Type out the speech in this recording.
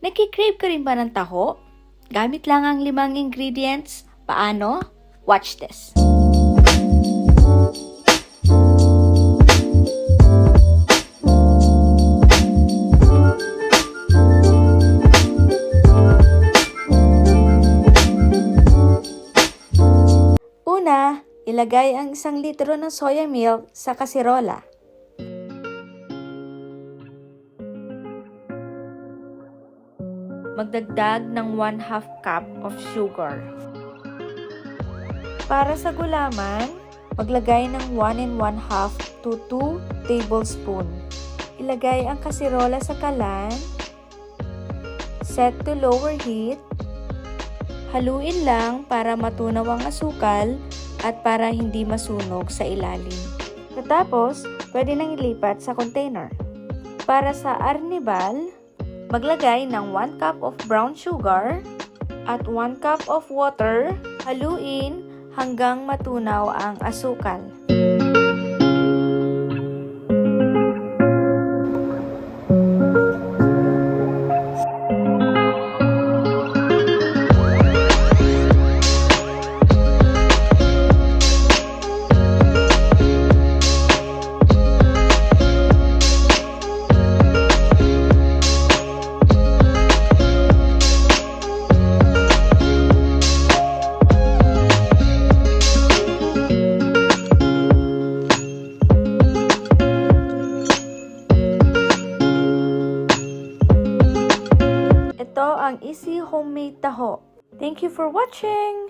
Nagki-crave ka rin ba ng taho? Gamit lang ang 5 ingredients. Paano? Watch this. Una, ilagay ang 1 litro ng soya milk sa kasirola. Magdagdag ng 1/2 cup of sugar. Para sa gulaman, maglagay ng 1 1/2 to 2 tablespoon. Ilagay ang kasirola sa kalan. Set to lower heat. Haluin lang para matunaw ang asukal at para hindi masunog sa ilalim. Tapos, pwede nang ilipat sa container. Para sa arnibal, maglagay ng 1 cup of brown sugar at 1 cup of water. Haluin hanggang matunaw ang asukal. Ito ang easy homemade taho. Thank you for watching!